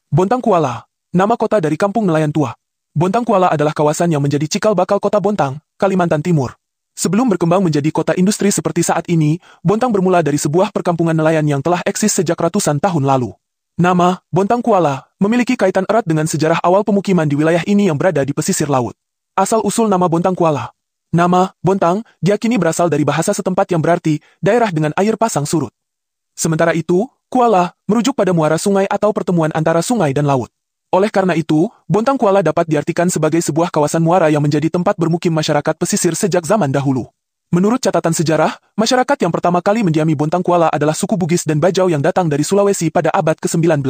Bontang Kuala, nama kota dari kampung nelayan tua. Bontang Kuala adalah kawasan yang menjadi cikal bakal kota Bontang, Kalimantan Timur. Sebelum berkembang menjadi kota industri seperti saat ini, Bontang bermula dari sebuah perkampungan nelayan yang telah eksis sejak ratusan tahun lalu. Nama, Bontang Kuala, memiliki kaitan erat dengan sejarah awal pemukiman di wilayah ini yang berada di pesisir laut. Asal-usul nama Bontang Kuala. Nama, Bontang, diyakini berasal dari bahasa setempat yang berarti, daerah dengan air pasang surut. Sementara itu, Kuala merujuk pada muara sungai atau pertemuan antara sungai dan laut. Oleh karena itu, Bontang Kuala dapat diartikan sebagai sebuah kawasan muara yang menjadi tempat bermukim masyarakat pesisir sejak zaman dahulu. Menurut catatan sejarah, masyarakat yang pertama kali mendiami Bontang Kuala adalah suku Bugis dan Bajau yang datang dari Sulawesi pada abad ke-19.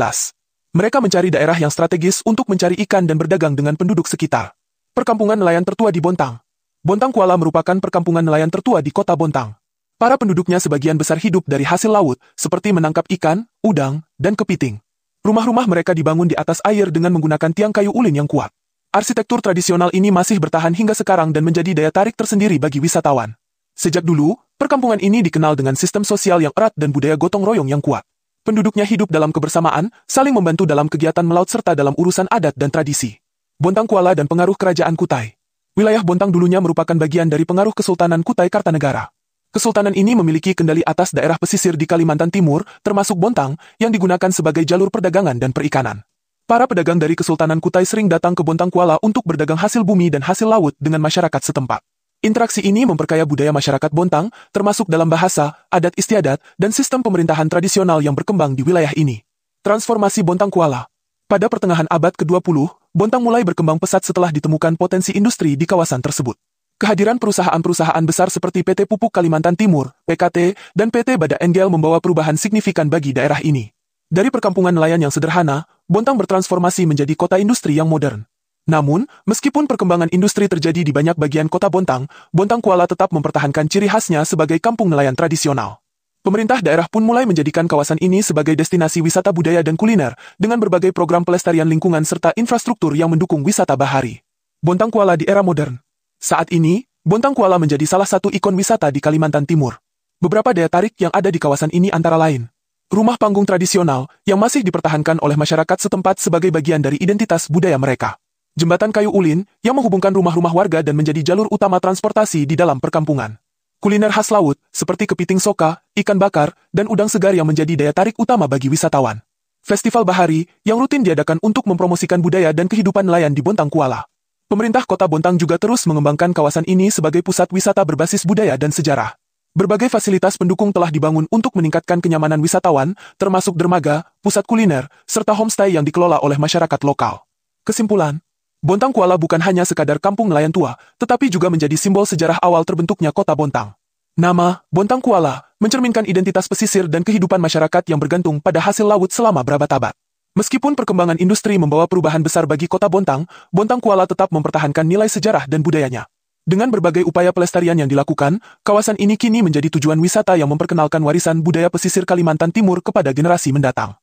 Mereka mencari daerah yang strategis untuk mencari ikan dan berdagang dengan penduduk sekitar. Perkampungan nelayan tertua di Bontang. Bontang Kuala merupakan perkampungan nelayan tertua di kota Bontang. Para penduduknya sebagian besar hidup dari hasil laut, seperti menangkap ikan, udang, dan kepiting. Rumah-rumah mereka dibangun di atas air dengan menggunakan tiang kayu ulin yang kuat. Arsitektur tradisional ini masih bertahan hingga sekarang dan menjadi daya tarik tersendiri bagi wisatawan. Sejak dulu, perkampungan ini dikenal dengan sistem sosial yang erat dan budaya gotong royong yang kuat. Penduduknya hidup dalam kebersamaan, saling membantu dalam kegiatan melaut serta dalam urusan adat dan tradisi. Bontang Kuala dan pengaruh Kerajaan Kutai. Wilayah Bontang dulunya merupakan bagian dari pengaruh Kesultanan Kutai Kartanegara. Kesultanan ini memiliki kendali atas daerah pesisir di Kalimantan Timur, termasuk Bontang, yang digunakan sebagai jalur perdagangan dan perikanan. Para pedagang dari Kesultanan Kutai sering datang ke Bontang Kuala untuk berdagang hasil bumi dan hasil laut dengan masyarakat setempat. Interaksi ini memperkaya budaya masyarakat Bontang, termasuk dalam bahasa, adat istiadat, dan sistem pemerintahan tradisional yang berkembang di wilayah ini. Transformasi Bontang Kuala. Pada pertengahan abad ke-20, Bontang mulai berkembang pesat setelah ditemukan potensi industri di kawasan tersebut. Kehadiran perusahaan-perusahaan besar seperti PT Pupuk Kalimantan Timur, PKT, dan PT Bada Enggel membawa perubahan signifikan bagi daerah ini. Dari perkampungan nelayan yang sederhana, Bontang bertransformasi menjadi kota industri yang modern. Namun, meskipun perkembangan industri terjadi di banyak bagian kota Bontang, Bontang Kuala tetap mempertahankan ciri khasnya sebagai kampung nelayan tradisional. Pemerintah daerah pun mulai menjadikan kawasan ini sebagai destinasi wisata budaya dan kuliner, dengan berbagai program pelestarian lingkungan serta infrastruktur yang mendukung wisata bahari. Bontang Kuala di era modern. Saat ini, Bontang Kuala menjadi salah satu ikon wisata di Kalimantan Timur. Beberapa daya tarik yang ada di kawasan ini antara lain. Rumah panggung tradisional, yang masih dipertahankan oleh masyarakat setempat sebagai bagian dari identitas budaya mereka. Jembatan kayu ulin, yang menghubungkan rumah-rumah warga dan menjadi jalur utama transportasi di dalam perkampungan. Kuliner khas laut, seperti kepiting soka, ikan bakar, dan udang segar yang menjadi daya tarik utama bagi wisatawan. Festival bahari, yang rutin diadakan untuk mempromosikan budaya dan kehidupan nelayan di Bontang Kuala. Pemerintah kota Bontang juga terus mengembangkan kawasan ini sebagai pusat wisata berbasis budaya dan sejarah. Berbagai fasilitas pendukung telah dibangun untuk meningkatkan kenyamanan wisatawan, termasuk dermaga, pusat kuliner, serta homestay yang dikelola oleh masyarakat lokal. Kesimpulan, Bontang Kuala bukan hanya sekadar kampung nelayan tua, tetapi juga menjadi simbol sejarah awal terbentuknya kota Bontang. Nama, Bontang Kuala, mencerminkan identitas pesisir dan kehidupan masyarakat yang bergantung pada hasil laut selama berabad-abad. Meskipun perkembangan industri membawa perubahan besar bagi kota Bontang, Bontang Kuala tetap mempertahankan nilai sejarah dan budayanya. Dengan berbagai upaya pelestarian yang dilakukan, kawasan ini kini menjadi tujuan wisata yang memperkenalkan warisan budaya pesisir Kalimantan Timur kepada generasi mendatang.